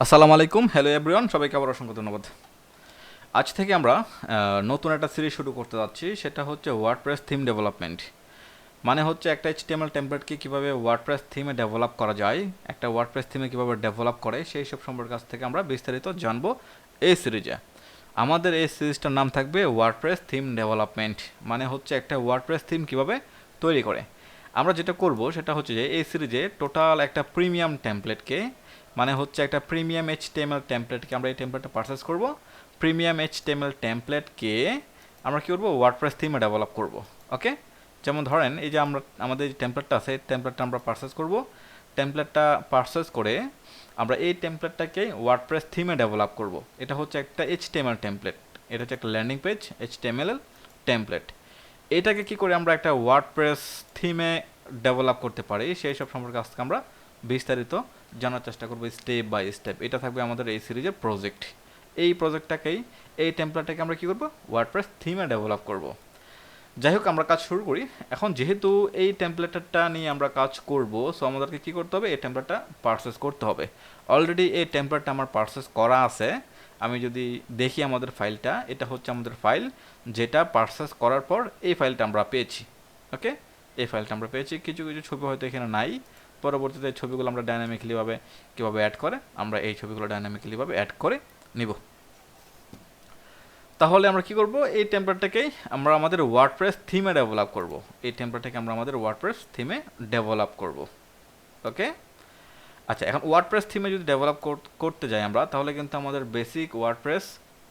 আসসালামু আলাইকুম, hello everyone, সবাইকে আবার অসংখ্য ধন্যবাদ। আজ থেকে আমরা নতুন একটা সিরিজ শুরু করতে যাচ্ছি, সেটা হচ্ছে ওয়ার্ডপ্রেস থিম ডেভেলপমেন্ট। মানে হচ্ছে একটা এইচটিএমএল টেমপ্লেটকে কীভাবে ওয়ার্ডপ্রেস থিমে ডেভেলপ করা যায়, একটা ওয়ার্ডপ্রেস থিমে কীভাবে ডেভেলপ করে সেই সব সম্পর্কে কাছ থেকে আমরা বিস্তারিত জানবো এই সিরিজে। আমাদের এই সিরিজটার নাম থাকবে ওয়ার্ডপ্রেস থিম ডেভেলপমেন্ট, মানে হচ্ছে একটা ওয়ার্ডপ্রেস থিম কীভাবে তৈরি করে। আমরা যেটা করব সেটা হচ্ছে যে এই সিরিজে টোটাল একটা প্রিমিয়াম টেমপ্লেটকে, মানে হচ্ছে একটা প্রিমিয়াম এইচটিএমএল টেমপ্লেটকে আমরা এই টেমপ্লেটটা পারচেস করব। প্রিমিয়াম এইচটিএমএল টেমপ্লেটকে আমরা কী করবো, ওয়ার্ডপ্রেস থিমে ডেভেলপ করব। ওকে, যেমন ধরেন এই যে আমাদের যে টেমপ্লেটটা আছে এই টেমপ্লেটটা আমরা পারচেস করব। টেমপ্লেটটা পারচেস করে আমরা এই টেমপ্লেটটাকে ওয়ার্ডপ্রেস থিমে ডেভেলপ করব। এটা হচ্ছে একটা এইচটিএমএল টেমপ্লেট, এটা হচ্ছে একটা ল্যান্ডিং পেজ এইচটিএমএল টেমপ্লেট। এটাকে কি করে আমরা একটা ওয়ার্ডপ্রেস থিমে ডেভেলপ করতে পারি সেই সব সম্পর্কে আজকে আমরা বিস্তারিত জানার চেষ্টা করব স্টেপ বাই স্টেপ। এটা থাকবে আমাদের এই সিরিজের প্রজেক্ট। এই প্রজেক্টটাকেই, এই টেমপ্লেটটাকে আমরা কী করব, ওয়ার্ডপ্রেস থিমে ডেভেলপ করব। যাই হোক, আমরা কাজ শুরু করি। এখন যেহেতু এই টেমপ্লেটটা নিয়ে আমরা কাজ করব, সো আমাদেরকে কী করতে হবে, এই টেমপ্লেটটা পারচেস করতে হবে। অলরেডি এই টেমপ্লেটটা আমার পারচেস করা আছে। আমি যদি দেখি আমাদের ফাইলটা, এটা হচ্ছে আমাদের ফাইল যেটা পারচেস করার পর এই ফাইলটা আমরা পেয়েছি। ওকে, এই ফাইলটা আমরা পেয়েছি। কিছু কিছু ছবি হয়তো এখানে নাই, পরবর্তীতে ছবিগুলো আমরা ডাইনামিক্যালিভাবে কীভাবে অ্যাড করে, আমরা এই ছবিগুলো ডাইনামিক্যালিভাবে অ্যাড করে নিব। তাহলে আমরা কি করব, এই টেমপ্লেটটাকেই আমরা আমাদের ওয়ার্ডপ্রেস থিমে ডেভেলপ করব। এই টেমপ্লেটটাকে আমরা আমাদের ওয়ার্ডপ্রেস থিমে ডেভেলপ করব। ওকে, আচ্ছা, এখন ওয়ার্ডপ্রেস থিমে যদি ডেভেলপ করতে যাই আমরা, তাহলে কিন্তু আমাদের বেসিক ওয়ার্ডপ্রেস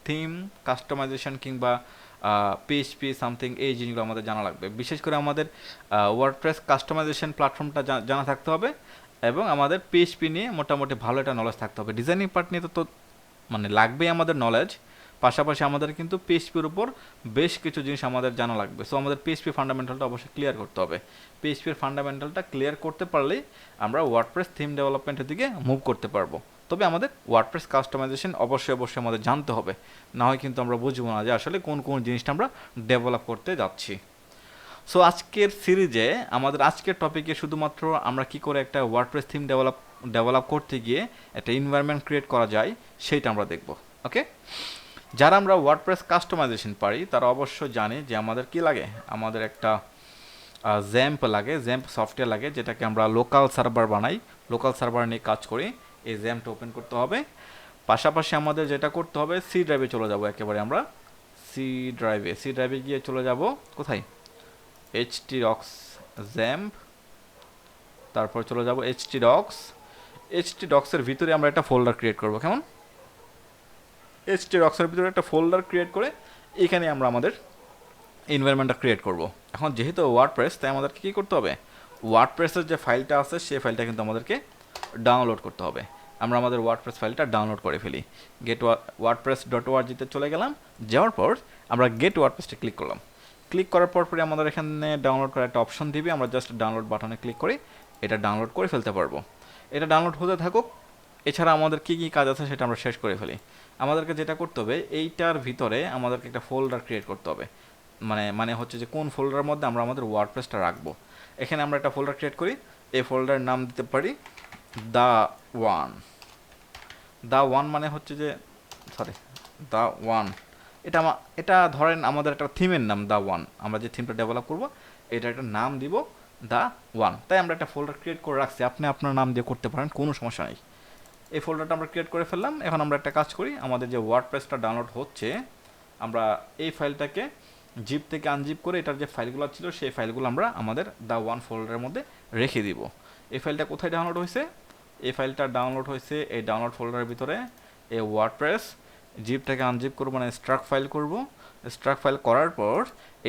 থিম কাস্টমাইজেশন কিংবা পিএইচপি সামথিং এই জিনিসগুলো আমাদের জানা লাগবে। বিশেষ করে আমাদের ওয়ার্ডপ্রেস কাস্টমাইজেশন প্ল্যাটফর্মটা জানা থাকতে হবে এবং আমাদের পিএইচপি নিয়ে মোটামুটি ভালো একটা নলেজ থাকতে হবে। ডিজাইনিং পার্ট নিয়ে তো মানে লাগবেই আমাদের নলেজ, পাশাপাশি আমাদের কিন্তু পিএইচপির উপর বেশ কিছু জিনিস আমাদের জানা লাগবে। সো আমাদের পিএইচপি ফান্ডামেন্টালটা অবশ্যই ক্লিয়ার করতে হবে। পিএইচপির ফান্ডামেন্টালটা ক্লিয়ার করতে পারলেই আমরা ওয়ার্ডপ্রেস থিম ডেভেলপমেন্টের দিকে মুভ করতে পারবো। তবে আমাদের ওয়ার্ডপ্রেস কাস্টমাইজেশন অবশ্যই আমাদের জানতে হবে, না হয় কিন্তু আমরা বুঝবো না যে আসলে কোন কোন জিনিসটা আমরা ডেভেলপ করতে যাচ্ছি। সো আজকের সিরিজে আমাদের আজকের টপিকে শুধুমাত্র আমরা কি করে একটা ওয়ার্ডপ্রেস থিম ডেভেলপ করতে গিয়ে একটা এনভায়রনমেন্ট ক্রিয়েট করা যায় সেইটা আমরা দেখব। ওকে, যারা আমরা ওয়ার্ডপ্রেস কাস্টমাইজেশন পারি তারা অবশ্য জানে যে আমাদের কি লাগে, আমাদের একটা জ্যাম্প লাগে, জ্যাম্প সফটওয়্যার লাগে, যেটাকে আমরা লোকাল সার্ভার বানাই, লোকাল সার্ভার নিয়ে কাজ করি। এই জ্যাম্পটা ওপেন করতে হবে। পাশাপাশি আমাদের যেটা করতে হবে, সি ড্রাইভে চলে যাব। একেবারে আমরা সি ড্রাইভে গিয়ে চলে যাব কোথায়, এইচটি রক্স জ্যাম্প, তারপর চলে যাব এইচটি ডক্সের ভিতরে আমরা একটা ফোল্ডার ক্রিয়েট করব। কেমন, এইচটি রক্সের ভিতরে একটা ফোল্ডার ক্রিয়েট করে এখানে আমরা আমাদের এনভায়রনমেন্টটা ক্রিয়েট করব। এখন যেহেতু ওয়ার্ডপ্রেস, তাই আমাদেরকে কী করতে হবে, ওয়ার্ডপ্রেসের যে ফাইলটা আছে সেই ফাইলটা কিন্তু আমাদেরকে ডাউনলোড করতে হবে। আমরা আমাদের ওয়ার্ডপ্রেস ফাইলটা ডাউনলোড করে ফেলি। গেট ওয়ার্ডপ্রেস ডট ওআরজিতে চলে গেলাম। যাওয়ার পর আমরা গেট ওয়ার্ডপ্রেসটা ক্লিক করলাম। ক্লিক করার পরে আমাদের এখানে ডাউনলোড করার একটা অপশন দিবে, আমরা জাস্ট ডাউনলোড বাটনে ক্লিক করে এটা ডাউনলোড করে ফেলতে পারবো। এটা ডাউনলোড হতে থাকুক। এছাড়া আমাদের কী কী কাজ আছে সেটা আমরা শেষ করে ফেলি। আমাদেরকে যেটা করতে হবে, এইটার ভিতরে আমাদেরকে একটা ফোল্ডার ক্রিয়েট করতে হবে। মানে হচ্ছে যে কোন ফোল্ডারের মধ্যে আমরা আমাদের ওয়ার্ডপ্রেসটা রাখবো। এখানে আমরা একটা ফোল্ডার ক্রিয়েট করি। এই ফোল্ডারের নাম দিতে পারি দ্য ওয়ান মানে হচ্ছে যে দ্য ওয়ান। এটা ধরেন আমাদের একটা থিমের নাম দ্য ওয়ান। আমরা যে থিমটা ডেভেলপ করবো এটা একটা নাম দিব দ্য ওয়ান। তাই আমরা একটা ফোল্ডার ক্রিয়েট করে রাখছি, আপনি আপনার নাম দিয়ে করতে পারেন, কোনো সমস্যা নেই। এই ফোল্ডারটা আমরা ক্রিয়েট করে ফেললাম। এখন আমরা একটা কাজ করি, আমাদের যে ওয়ার্ডপ্রেসটা ডাউনলোড হচ্ছে, আমরা এই ফাইলটাকে জিপ থেকে আনজিপ করে এটার যে ফাইলগুলো ছিল সেই ফাইলগুলো আমরা আমাদের দ্য ওয়ান ফোল্ডারের মধ্যে রেখে দিব। এই ফাইলটা কোথায় ডাউনলোড হয়েছে, এই ফাইলটা ডাউনলোড হয়েছে এই ডাউনলোড ফোল্ডারের ভিতরে। এই ওয়ার্ডপ্রেস জিপ থেকে আনজিপ করবো, মানে স্ট্রাক ফাইল করব। স্ট্রাক ফাইল করার পর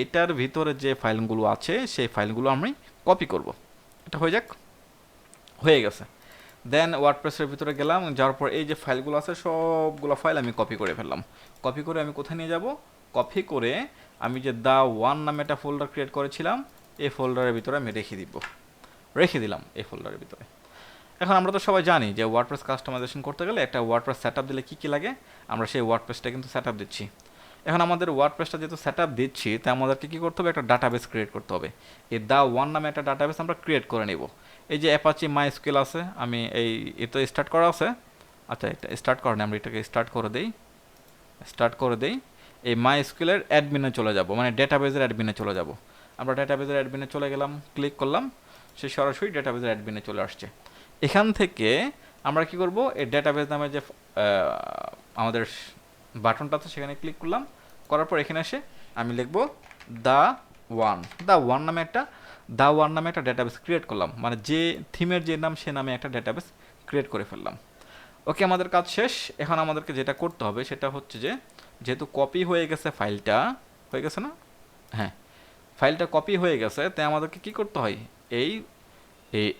এটার ভিতরে যে ফাইলগুলো আছে সেই ফাইলগুলো আমি কপি করব। এটা হয়ে গেছে। দেন ওয়ার্ডপ্রেসের ভিতরে গেলাম, যাওয়ার পর এই যে ফাইলগুলো আছে সবগুলো ফাইল আমি কপি করে ফেললাম। কপি করে আমি কোথায় নিয়ে যাব, কপি করে আমি যে দ্য ওয়ান নামে একটা ফোল্ডার ক্রিয়েট করেছিলাম এই ফোল্ডারের ভিতরে আমি রেখে দিলাম এই ফোল্ডারের ভিতরে। এখন আমরা তো সবাই জানি যে ওয়ার্ডপ্রেস কাস্টমাইজেশন করতে গেলে একটা ওয়ার্ডপ্রেস সেটআপ দিলে কী কী লাগে, আমরা সেই ওয়ার্ডপ্রেসটা কিন্তু সেটআপ দিচ্ছি। এখন আমাদের ওয়ার্ডপ্রেসটা যেহেতু সেটআপ দিচ্ছি, তাই আমাদেরকে কী করতে হবে, একটা ডাটাবেস ক্রিয়েট করতে হবে। এই দ্য ওয়ান নামে একটা ডাটাবেস আমরা ক্রিয়েট করে নেব। এই যে অ্যাপাচি মাই স্কুয়েল আছে, আমি এই তো স্টার্ট করা আছে, আচ্ছা এটা স্টার্ট করেন, আমরা এটাকে স্টার্ট করে দেই। এই মাই স্কুলের অ্যাডমিনে চলে যাব, মানে ডেটাবেজের অ্যাডমিনে চলে যাব। আমরা ডেটাবেজের অ্যাডমিনে চলে গেলাম, ক্লিক করলাম, সে সরাসরি ডেটাবেজের অ্যাডমিনে চলে আসছে। এখান থেকে আমরা কি করব, এই ডেটাবেজ নামে যে আমাদের বাটনটা আছে সেখানে ক্লিক করলাম, করার পর এখানে এসে আমি লিখব দ্য ওয়ান নামে একটা ডেটাবেস ক্রিয়েট করলাম, মানে যে থিমের যে নাম সে নামে একটা ডেটাবেস ক্রিয়েট করে ফেললাম। ওকে, আমাদের কাজ শেষ। এখন আমাদেরকে যেটা করতে হবে সেটা হচ্ছে যে, যেহেতু কপি হয়ে গেছে ফাইলটা, হয়ে গেছে না? হ্যাঁ, ফাইলটা কপি হয়ে গেছে, তাই আমাদেরকে কি করতে হয়, এই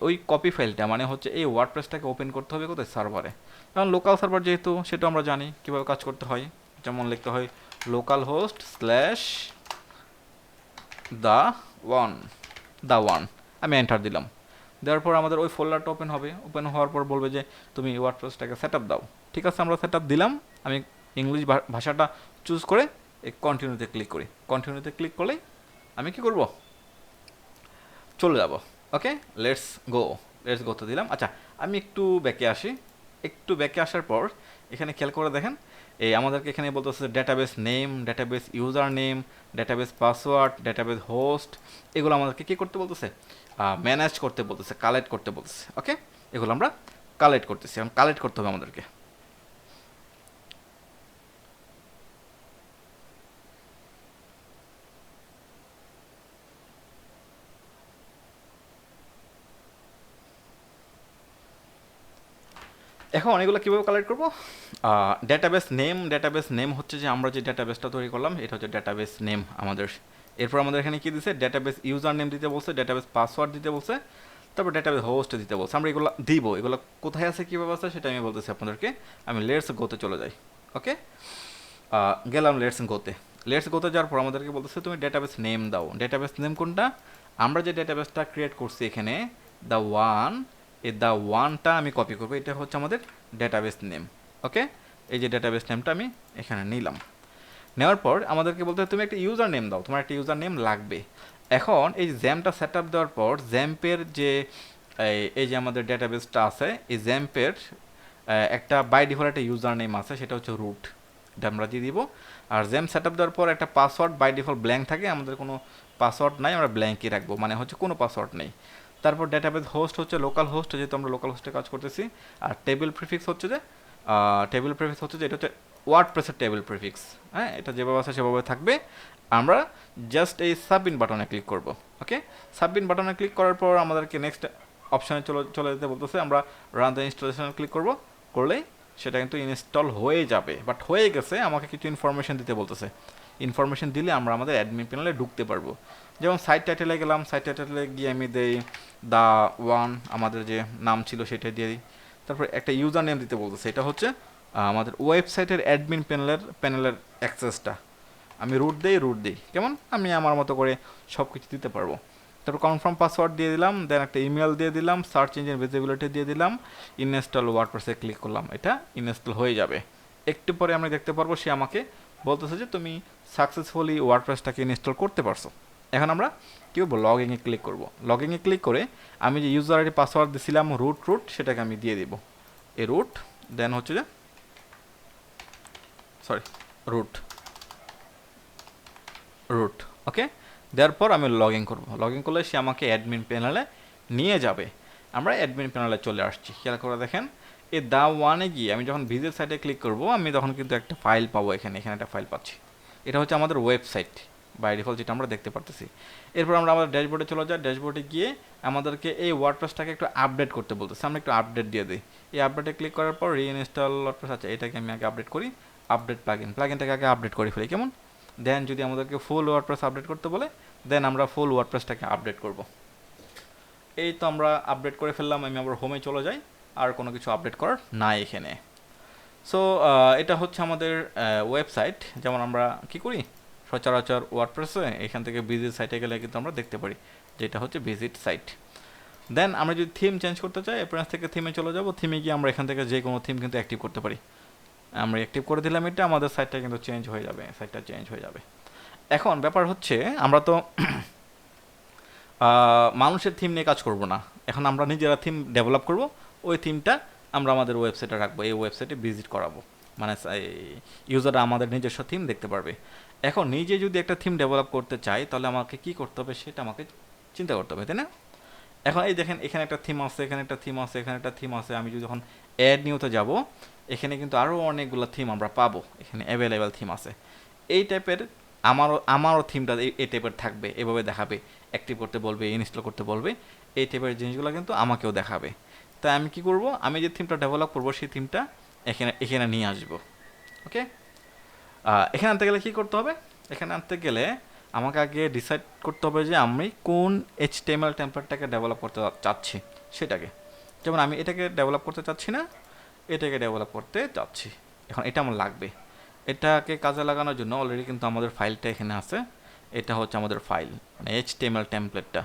ওই কপি ফাইলটা মানে হচ্ছে এই ওয়ার্ডপ্রেসটাকে ওপেন করতে হবে কোথায়, সার্ভারে। কারণ লোকাল সার্ভার যেহেতু, সেটা আমরা জানি কীভাবে কাজ করতে হয়। যেমন লিখতে হয় local host slash the one, আমি এন্টার দিলাম। দেওয়ার পর আমাদের ওই ফোল্ডারটা ওপেন হবে। ওপেন হওয়ার পর বলবে যে তুমি ওয়ার্ডপ্রেসটাকে সেট আপ দাও। ঠিক আছে, আমরা সেট আপ দিলাম। আমি ইংলিশ ভাষাটা চুজ করে এই কন্টিনিউতে ক্লিক করি। কন্টিনিউতে ক্লিক করলেই আমি কি করব, চলে যাব। ওকে, লেটস গোতে দিলাম। আচ্ছা, আমি একটু ব্যাকে আসি। একটু ব্যাকে আসার পর এখানে খেয়াল করে দেখেন, এই আমাদেরকে এখানে বলতেছে database name, database user name, database password, database host, এগুলো আমাদেরকে কী করতে বলতেছে, ম্যানেজ করতে বলতেছে, কালেক্ট করতে বলতেছে। ওকে, এগুলো আমরা কালেক্ট করতেছি, এখন কালেক্ট করতে হবে আমাদেরকে। এখন এগুলো কীভাবে কালেক্ট করবো, ডেটাবেস নেম হচ্ছে যে আমরা যে ডেটাবেসটা তৈরি করলাম এটা হচ্ছে ডেটাবেস নেম আমাদের। এরপর আমাদের এখানে কি দিছে, ডেটাবেস ইউজার নেম দিতে বলছে, ডেটাবেস পাসওয়ার্ড দিতে বলছে, তারপর ডেটাবেস হোস্ট দিতে বলছে। আমরা এগুলো দিব, এগুলো কোথায় আছে কীভাবে আছে সেটা আমি বলতেছি আপনাদেরকে। আমি লেটস গোতে চলে যাই। ওকে, গেলাম লেটস গোতে যাওয়ার পর আমাদেরকে বলতেছে তুমি ডেটাবেস নেম দাও। ডেটাবেস নেম কোনটা, আমরা যে ডেটাবেসটা ক্রিয়েট করছি এখানে দ্য ওয়ান, এই দ্য ওয়ানটা আমি কপি করবো, এটা হচ্ছে আমাদের ডেটাবেস নেম। ওকে, এই যে ডেটাবেস নেমটা আমি এখানে নিলাম। নেওয়ার পর আমাদেরকে বলতে হবে তুমি একটা ইউজার নেম দাও, তোমার একটা ইউজার নেম লাগবে। এখন এই জ্যাম্পটা সেট আপ দেওয়ার পর জ্যাম্পের যে এই যে আমাদের ডেটাবেসটা আছে, এই জ্যাম্পের একটা বাই ডিফল্ট একটা ইউজার নেম আছে, সেটা হচ্ছে রুট, এটা আমরা দিয়ে দিব। আর জ্যাম্প সেট আপ দেওয়ার পর একটা পাসওয়ার্ড বাই ডিফল্ট ব্ল্যাঙ্ক থাকে, আমাদের কোনো পাসওয়ার্ড নাই, আমরা ব্ল্যাঙ্কই রাখবো, মানে হচ্ছে কোনো পাসওয়ার্ড নেই। তারপর ডেটাবেস হোস্ট হচ্ছে লোকাল হোস্ট, যেহেতু আমরা লোকাল হোস্টে কাজ করতেছি। আর টেবিল প্রিফিক্স হচ্ছে যে এটা হচ্ছে ওয়ার্ডপ্রেসের টেবিল প্রিফিক্স। হ্যাঁ, এটা যেভাবে আছে সেভাবে থাকবে। আমরা জাস্ট এই সাবমিট বাটনে ক্লিক করব। ওকে, সাবমিট বাটনে ক্লিক করার পর আমাদেরকে নেক্সট অপশানে চলে যেতে বলতেছে, আমরা রান দ্য ইনস্টলেশন ক্লিক করব। করলেই সেটা কিন্তু ইনস্টল হয়ে যাবে, বাট হয়ে গেছে, আমাকে কিছু ইনফরমেশন দিতে বলতেছে। ইনফরমেশন দিলে আমরা আমাদের অ্যাডমিন প্যানেলে ঢুকতে পারবো। যেমন সাইট টাইটেলে গেলাম, সাইট টাইটেলে গিয়ে আমি দেই দ্য ওয়ান, আমাদের যে নাম ছিল সেটা দিয়ে দিই। তারপর একটা ইউজার নেম দিতে বলতেছে, এটা হচ্ছে আমাদের ওয়েবসাইটের অ্যাডমিন প্যানেলের অ্যাক্সেসটা। আমি রুট দিই, কেমন আমি আমার মতো করে সব কিছু দিতে পারবো। তারপর কনফার্ম পাসওয়ার্ড দিয়ে দিলাম, দেন একটা ইমেল দিয়ে দিলাম, সার্চ ইঞ্জিন ভিজিবিলিটি দিয়ে দিলাম, ইনস্টল ওয়ার্ডপ্রেসে ক্লিক করলাম, এটা ইনস্টল হয়ে যাবে। একটু পরে আমরা দেখতে পারবো সে আমাকে বলতেছে যে তুমি সাকসেসফুলি ওয়ার্ডপ্রেসটাকে ইনস্টল করতে পারছো। এখন আমরা কী করবো, লগইনে ক্লিক করব। লগইনে ক্লিক করে আমি যে ইউজার আইডি পাসওয়ার্ড দিয়েছিলাম রুট সেটাকে আমি দিয়ে দিব। এই রুট, দেন হচ্ছে যে রুট। ওকে, দেওয়ার পর আমি লগ ইন করবো। লগ ইন করলে সে আমাকে অ্যাডমিন প্যানেলে নিয়ে যাবে। আমরা অ্যাডমিন প্যানেলে চলে আসছি, খেয়াল করে দেখেন। এই দ্য ওয়ানে গিয়ে আমি যখন ভিজিট সাইটে ক্লিক করব, আমি তখন কিন্তু একটা ফাইল পাবো। এখানে একটা ফাইল পাচ্ছি, এটা হচ্ছে আমাদের ওয়েবসাইট বাই ডিফল্ট, যেটা আমরা দেখতে পারতেছি। এরপর আমরা আমাদের ড্যাশবোর্ডে চলে যাই। ড্যাশবোর্ডে গিয়ে আমাদেরকে এই ওয়ার্ডপ্রেসটাকে একটু আপডেট করতে বলতেছে, আমরা একটু আপডেট দিয়ে দিই। এই আপডেটে ক্লিক করার পর রিইনস্টল ওয়ার্ডপ্রেস আছে, এটাকে আমি আগে আপডেট করি। আপডেট প্লাগইনটাকে আগে আপডেট করে ফেলি, কেমন। দেন যদি আমাদেরকে ফুল ওয়ার্ডপ্রেস আপডেট করতে বলে, দেন আমরা ফুল ওয়ার্ডপ্রেসটাকে আপডেট করব। এই তো আমরা আপডেট করে ফেললাম। আমি আবার হোমে চলে যাই, আর কোনো কিছু আপডেট করার নাই এখানে। সো এটা হচ্ছে আমাদের ওয়েবসাইট। যেমন আমরা কি করি সচরাচর ওয়ার্ডপ্রেসে, এখান থেকে ভিজিট সাইটে গেলে কিন্তু আমরা দেখতে পারি যেটা হচ্ছে ভিজিট সাইট। দেন আমরা যদি থিম চেঞ্জ করতে চাই, অ্যাপিয়ারেন্স থেকে থিমে চলে যাব। থিমে গিয়ে আমরা এখান থেকে যে কোনো থিম কিন্তু অ্যাক্টিভ করতে পারি। আমরা অ্যাক্টিভ করে দিলাম, এটা আমাদের সাইটটা কিন্তু চেঞ্জ হয়ে যাবে। এখন ব্যাপার হচ্ছে, আমরা তো মানুষের থিম নিয়ে কাজ করব না, এখন আমরা নিজেরা থিম ডেভেলপ করব। ওই থিমটা আমরা আমাদের ওয়েবসাইটে রাখবো, এই ওয়েবসাইটে ভিজিট করাবো, মানে ইউজাররা আমাদের নিজস্ব থিম দেখতে পারবে। এখন নিজে যদি একটা থিম ডেভেলপ করতে চাই তাহলে আমাকে কি করতে হবে সেটা আমাকে চিন্তা করতে হবে, তাই না? এখন এই দেখেন এখানে একটা থিম আছে, এখানে একটা থিম আছে, এখানে একটা থিম আছে। আমি যদি যখন অ্যাড নিউতে যাব, এখানে কিন্তু আরও অনেকগুলো থিম আমরা পাবো, এখানে অ্যাভেলেবেল থিম আছে। এই টাইপের আমারও থিমটা এই টাইপের থাকবে, এভাবে দেখাবে, অ্যাক্টিভ করতে বলবে, ইনস্টল করতে বলবে, এই টাইপের জিনিসগুলো কিন্তু আমাকেও দেখাবে। তাই আমি কি করব, আমি যে থিমটা ডেভেলপ করব সেই থিমটা এখানে এখানে নিয়ে আসবো। ওকে, এখানে আনতে গেলে কী করতে হবে, এখানে আনতে গেলে আমাকে আগে ডিসাইড করতে হবে যে আমি কোন HTML টেমপ্লেটটাকে ডেভেলপ করতে চাচ্ছি সেটাকে। যেমন আমি এটাকে ডেভেলপ করতে চাচ্ছি না, এটাকে ডেভেলপ করতে চাচ্ছি। এখন এটা আমার লাগবে, এটাকে কাজে লাগানোর জন্য অলরেডি কিন্তু আমাদের ফাইলটা এখানে আছে। এটা হচ্ছে আমাদের ফাইল, মানে HTML টেমপ্লেটটা,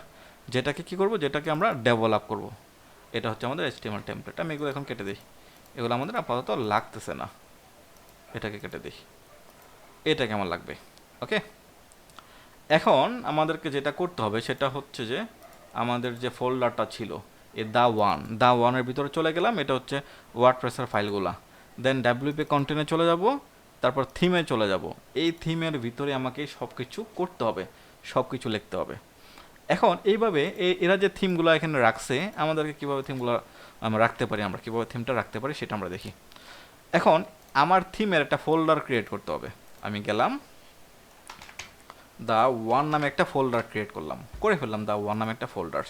যেটাকে কি করব, যেটাকে আমরা ডেভেলপ করব। এটা হচ্ছে আমাদের HTML টেমপ্লেট। আমি এগুলো এখন কেটে দিই, এগুলো আমাদের আপাতত লাগতেছে না, এটাকে কেটে দিই, এটা কেমন লাগবে। ওকে, এখন আমাদেরকে যেটা করতে হবে সেটা হচ্ছে যে আমাদের যে ফোল্ডারটা ছিল এই দা ওয়ানের ভিতরে চলে গেলাম, এটা হচ্ছে ওয়ার্ডপ্রেসের ফাইলগুলা। দেন WP কন্টেন্টে চলে যাব, তারপর থিমে চলে যাব। এই থিমের ভিতরে আমাকে সব কিছু করতে হবে, সব কিছু লিখতে হবে। এখন এইভাবে এরা যে থিমগুলো এখানে রাখছে, আমাদেরকে কীভাবে থিমগুলো আমরা রাখতে পারি, আমরা কীভাবে থিমটা রাখতে পারি সেটা আমরা দেখি। এখন আমার থিমের একটা ফোল্ডার ক্রিয়েট করতে হবে। আমি গেলাম, দা ওয়ান নামে একটা ফোল্ডার ক্রিয়েট করে ফেললাম দা ওয়ান নামে একটা ফোল্ডার।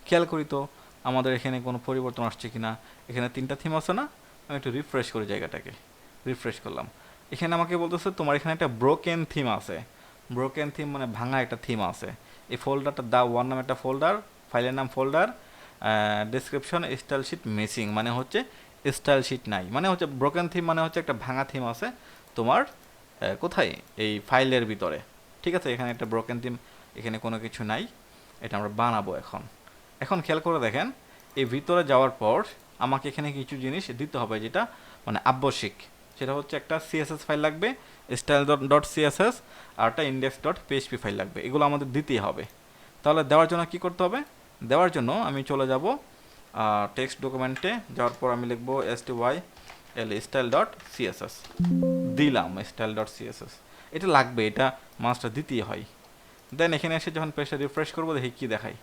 খেয়াল করি তো আমাদের এখানে কোনো পরিবর্তন আসছে কি না। এখানে 3টা থিম আছে না, আমি একটু রিফ্রেশ করি, জায়গাটাকে রিফ্রেশ করলাম। এখানে আমাকে বলতেছে তোমার এখানে একটা ব্রোকেন থিম আছে। ব্রোকেন থিম মানে ভাঙা একটা থিম আছে। এই ফোল্ডারটা দা ওয়ান নামে একটা ফোল্ডার, ফাইলের নাম folder, description style sheet missing, মানে হচ্ছে স্টাইল শিট নাই, মানে হচ্ছে ব্রোকেন থিম মানে হচ্ছে একটা ভাঙা থিম আছে তোমার কোথায়, এই ফাইলের ভিতরে। ঠিক আছে, এখানে একটা ব্রোকেন থিম, এখানে কোনো কিছু নাই, এটা আমরা বানাবো এখন। এখন খেয়াল করে দেখেন, এই ভিতরে যাওয়ার পর আমাকে এখানে কিছু জিনিস দিতে হবে যেটা মানে আবশ্যিক। সেটা হচ্ছে একটা CSS ফাইল লাগবে, style.css, আর একটা index.php ফাইল লাগবে। এগুলো আমাদের দিতেই হবে। তাহলে দেওয়ার জন্য কি করতে হবে, দেওয়ার জন্য আমি চলে যাব টেক্সট ডকুমেন্টে, যাওয়ার পর আমি লিখব style.css, দিলাম style.css। এটা লাগবে, এটা মাস্টার দিতেই হয়। দেন এখানে এসে যখন পেজটা রিফ্রেশ করবো দেখি কী দেখাই।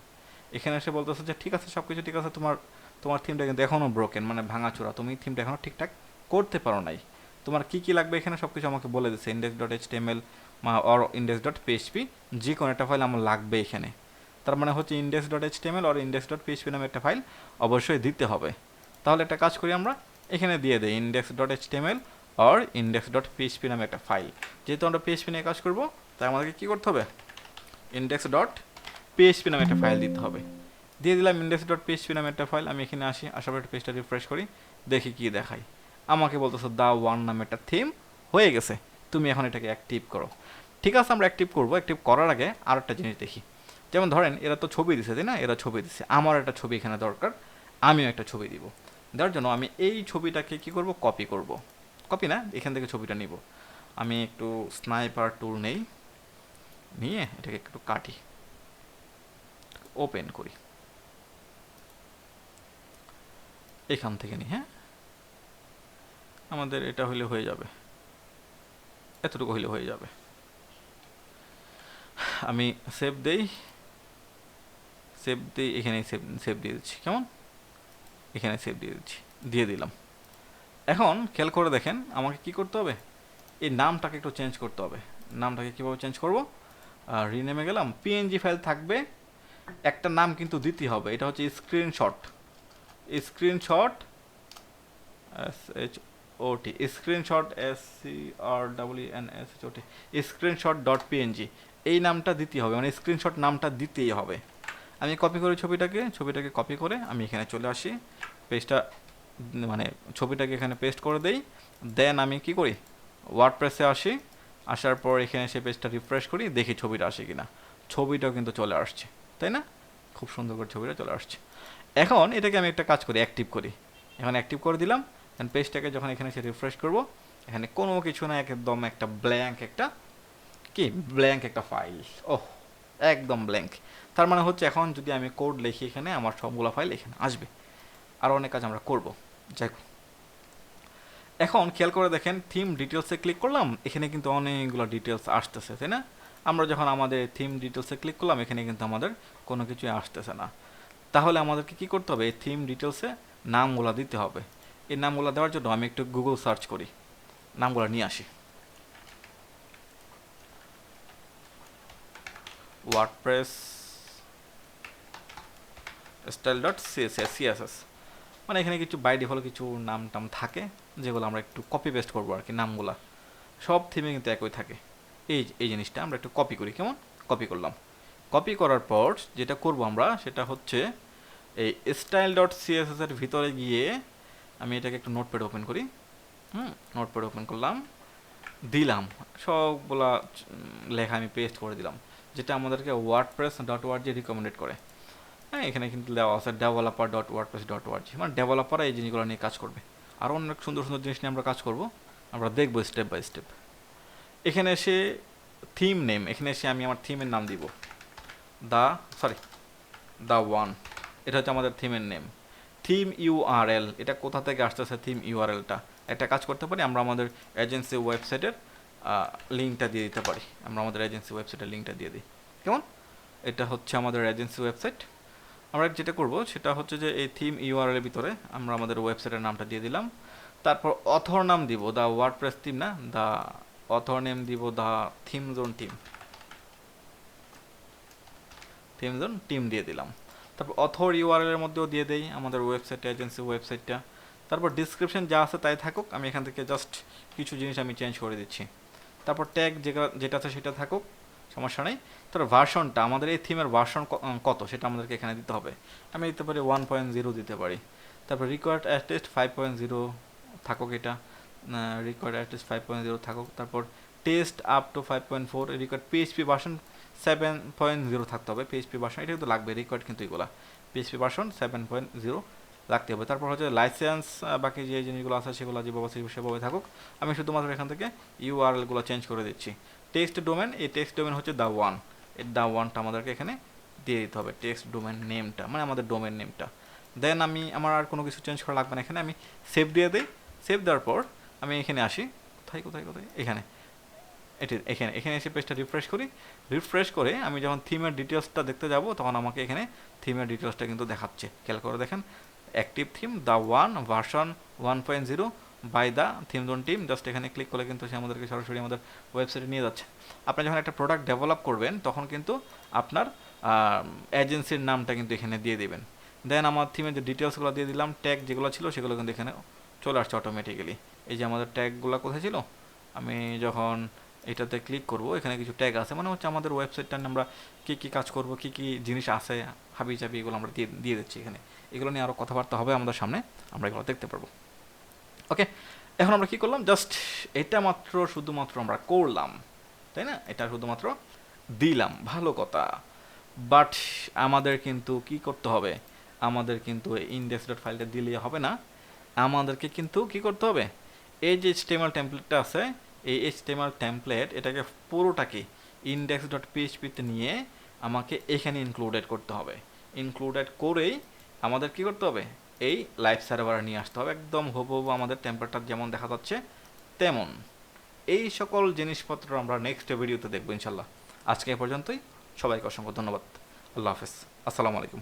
এখানে এসে বলতেছে যে ঠিক আছে, সব কিছু ঠিক আছে, তোমার থিমটা কিন্তু এখনও ব্রোকেন, মানে ভাঙাচোরা, তুমি থিমটা এখনও ঠিকঠাক করতে পারো নাই। তোমার কী কী লাগবে এখানে সব কিছু আমাকে বলে দিচ্ছে, index.html অর index.php, যে কোনো একটা ফাইল আমার লাগবে এখানে। তার মানে হচ্ছে index.html অর index.php নামে একটা ফাইল অবশ্যই দিতে হবে। তাহলে একটা কাজ করি, আমরা এখানে দিয়ে দেই index.html অর index.php নামে একটা ফাইল। যেহেতু আমরা PHP নিয়ে কাজ করবো, তাই আমাদেরকে কী করতে হবে, index.php নামে একটা ফাইল দিতে হবে। দিয়ে দিলাম index.php নামে একটা ফাইল। আমি এখানে আসি, আসার পর একটা পেজটা রিফ্রেশ করি, দেখি কি দেখাই। আমাকে বলতেছে দা ওয়ান নামে একটা থিম হয়ে গেছে, তুমি এখন এটাকে অ্যাক্টিভ করো। ঠিক আছে, আমরা অ্যাক্টিভ করবো। অ্যাক্টিভ করার আগে আর একটা জিনিস দেখি। যেমন ধরেন এরা তো ছবি দিছে, তাই না, এরা ছবি দিচ্ছে, আমার একটা ছবি এখানে দরকার, আমিও একটা ছবি দিব। দেওয়ার জন্য আমি এই ছবিটাকে কি করব, কপি করব। কপি না, এখান থেকে ছবিটা নিব। আমি একটু স্নাইপার টুল নেই, নিয়ে এটাকে একটু কাটি, ওপেন করি, এখান থেকে নিই। হ্যাঁ, আমাদের এটা হইলে হয়ে যাবে, এতটুকু হইলে হয়ে যাবে। আমি সেভ দেই, এখানে সেভ দিয়ে দিচ্ছি। কেমন, এখানে সেভ দিয়ে দিলাম। এখন খেয়াল করে দেখেন আমাকে কি করতে হবে, এই নামটাকে একটু চেঞ্জ করতে হবে। নামটাকে কীভাবে চেঞ্জ করব, রিনেমে গেলাম, PNG ফাইল থাকবে, একটা নাম কিন্তু দিতে হবে, এটা হচ্ছে screenshot SHOT, screenshot SCRWNSHOT, screenshot.png, এই নামটা দিতে হবে, মানে স্ক্রিনশট নামটা দিতেই হবে। আমি কপি করি ছবিটাকে কপি করে আমি এখানে চলে আসি, পেজটা মানে ছবিটাকে এখানে পেস্ট করে দেই। দেন আমি কি করি, ওয়ার্ডপ্রেসে আসি, আসার পর এখানে সে পেজটা রিফ্রেশ করি, দেখি ছবিটা আসে কিনা। ছবিটাও কিন্তু চলে আসছে, তাই না, খুব সুন্দর করে ছবিটা চলে আসছে। এখন এটাকে আমি একটা কাজ করি, অ্যাক্টিভ করি। এখন অ্যাক্টিভ করে দিলাম। দেন পেজটাকে যখন এখানে এসে রিফ্রেশ করব, এখানে কোনো কিছু না, একদম একটা ব্ল্যাঙ্ক একটা ফাইল। ওহ, একদম ব্ল্যাঙ্ক। তার মানে হচ্ছে এখন যদি আমি কোড লিখি এখানে, আমার সবগুলো ফাইল এখানে আসবে। আর অনেক কাজ আমরা করব। যাই হোক, এখন খেয়াল করে দেখেন থিম ডিটেলসে ক্লিক করলাম, এখানে কিন্তু অনেকগুলো ডিটেলস আসতেছে, তাই না? আমরা যখন আমাদের থিম ডিটেলসে ক্লিক করলাম এখানে কিন্তু আমাদের কোনো কিছুই আসতেছে না। তাহলে আমাদেরকে কি করতে হবে? এই থিম ডিটেলসে নামগুলো দিতে হবে। এই নামগুলো দেওয়ার জন্য আমি একটু গুগল সার্চ করি, নামগুলো নিয়ে আসি। ওয়ার্ডপ্রেস স্টাইল ডট সিএসএস, মানে এখানে কিছু বাই ডিফল্ট কিছু নাম টাম থাকে যেগুলো আমরা একটু কপি পেস্ট করবো আর কি। নামগুলা সব থিমে কিন্তু একই থাকে। এই জিনিসটা আমরা একটু কপি করি। কেমন? কপি করলাম। কপি করার পর যেটা করব আমরা সেটা হচ্ছে এই স্টাইল ডট সিএসএস এর ভিতরে গিয়ে আমি এটাকে একটু নোটপ্যাড ওপেন করি। নোটপ্যাড ওপেন করলাম, দিলাম সবগুলা লেখা আমি পেস্ট করে দিলাম, যেটা আমাদেরকে ওয়ার্ডপ্রেস ডট ওআরজি রিকমেন্ডেড করে। হ্যাঁ, এখানে কিন্তু দেওয়া আছে developer dot WordPress dot ORG, মানে ডেভেলপাররা এই জিনিসগুলো নিয়ে কাজ করবে। আরও অনেক সুন্দর সুন্দর জিনিস নিয়ে আমরা কাজ করব, আমরা দেখবো স্টেপ বাই স্টেপ। এখানে এসে থিম নেম, এখানে এসে আমি আমার থিমের নাম দিব দ্য ওয়ান। এটা হচ্ছে আমাদের থিমের নেম। থিম ইউআরএল, এটা কোথা থেকে আসতেছে থিম ইউআরএলটা? একটা কাজ করতে পারি, আমরা আমাদের এজেন্সি ওয়েবসাইটের লিঙ্কটা দিয়ে দিতে পারি। আমরা আমাদের এজেন্সি ওয়েবসাইটের লিঙ্কটা দিয়ে দিই। কেমন? এটা হচ্ছে আমাদের এজেন্সি ওয়েবসাইট। আমরা যেটা করব সেটা হচ্ছে যে এই থিম ইউআরএল এর ভিতরে আমরা আমাদের ওয়েবসাইটের নামটা দিয়ে দিলাম। তারপর অথর নাম দিব দ্য ওয়ার্ডপ্রেস থিম, না দ্য অথর নেম দিব দ্য থিম জোন টিম দিয়ে দিলাম। তারপর অথর ইউআরএল এর মধ্যেও দিয়ে দেই আমাদের ওয়েবসাইট, এজেন্সি ওয়েবসাইটটা। তারপর ডিসক্রিপশন যা আছে তাই থাকুক, আমি এখান থেকে জাস্ট কিছু জিনিস আমি চেঞ্জ করে দিচ্ছি। তারপর ট্যাগ যেটা আছে সেটা থাকুক, সমস্যা নেই। তারপর ভার্সনটা, আমাদের এই থিমের ভার্সন কত সেটা আমাদেরকে এখানে দিতে হবে। আমি দিতে পারি 1.0 দিতে পারি। তারপর রিকোয়ার্ড অ্যাটলিস্ট 5.0 থাকুক, এটা রিকোয়ার্ড অ্যাটলিস্ট 5.0 থাকুক। তারপর test up to 5.4, required PHP version 7.0 থাকতে হবে। পিএইচপি ভার্সন এটা কিন্তু লাগবে, রিকোয়ার্ড কিন্তু এগুলা পিএইচপি ভার্সন 7.0 রাখতে হবে। তারপর হচ্ছে লাইসেন্স, বাকি যে জিনিসগুলো আছে সেগুলো যেভাবে সেভাবে থাকুক। আমি শুধুমাত্র এখান থেকে ইউআরএলগুলো চেঞ্জ করে দিচ্ছি। টেক্সট ডোমেন, এই টেক্সট ডোমেন হচ্ছে দ্য ওয়ান, এই দ্য ওয়ানটা আমাদেরকে এখানে দিয়ে দিতে হবে। টেক্সট ডোমেন নেমটা মানে আমাদের ডোমেন নেমটা। দেন আমার আর কোনো কিছু চেঞ্জ করা লাগবে না, এখানে আমি সেভ দিয়ে দিই। সেভ দেওয়ার পর আমি এখানে আসি, কোথায় এখানে এখানে এসে পেজটা রিফ্রেশ করে আমি যখন থিমের ডিটেলসটা দেখতে যাব তখন আমাকে এখানে থিমের ডিটেলসটা কিন্তু দেখাচ্ছে। খেয়াল করে দেখেন, active theme the one, version 1.0 by the theme zone team. Just এখানে ক্লিক করলে কিন্তু সে আমাদেরকে সরাসরি আমাদের ওয়েবসাইটে নিয়ে যাচ্ছে। আপনি যখন একটা প্রোডাক্ট ডেভেলপ করবেন তখন কিন্তু আপনার এজেন্সির নামটা কিন্তু এখানে দিয়ে দেবেন। দেন আমার থিমের যে ডিটেলসগুলো দিয়ে দিলাম, ট্যাগ যেগুলো ছিল সেগুলো কিন্তু এখানে চলে আসছে অটোমেটিক্যালি। এই যে আমাদের ট্যাগগুলো কোথায় ছিল, আমি যখন এটাতে ক্লিক করব এখানে কিছু ট্যাগ আছে, মানে হচ্ছে আমাদের ওয়েবসাইটটা নিয়ে আমরা কী কাজ করব, কী জিনিস আছে হাবি চাবি, এগুলো আমরা দিয়ে দিচ্ছি এখানে। এগুলো নিয়ে আরও কথাবার্তা হবে আমাদের সামনে, আমরা এগুলো দেখতে পারবো। ওকে, এখন আমরা কি করলাম, জাস্ট এটা শুধুমাত্র আমরা করলাম, তাই না? এটা শুধুমাত্র দিলাম, ভালো কথা। বাট আমাদের কিন্তু কি করতে হবে, আমাদের কিন্তু ইন্ডেক্স ডট ফাইলটা দিলে হবে না, আমাদেরকে কিন্তু কি করতে হবে, এই যে এইচটিএমএল টেমপ্লেটটা আছে, এই এইচটিএমএল টেমপ্লেট এটাকে পুরোটাকে ইন্ডেক্স ডট পিএইচপিতে নিয়ে আমাকে এখানে ইনক্লুডেড করতে হবে। ইনক্লুডেড করেই আমাদের কি করতে হবে, এই লাইভ সার্ভারে নিয়ে আসতে হবে, একদম হুবহু আমাদের টেমপ্লেটটা যেমন দেখা যাচ্ছে তেমন। এই সকল জিনিসপত্র আমরা নেক্সট ভিডিওতে দেখবো ইনশাল্লাহ। আজকে এ পর্যন্তই, সবাইকে অসংখ্য ধন্যবাদ। আল্লাহ হাফেজ, আসসালামু আলাইকুম।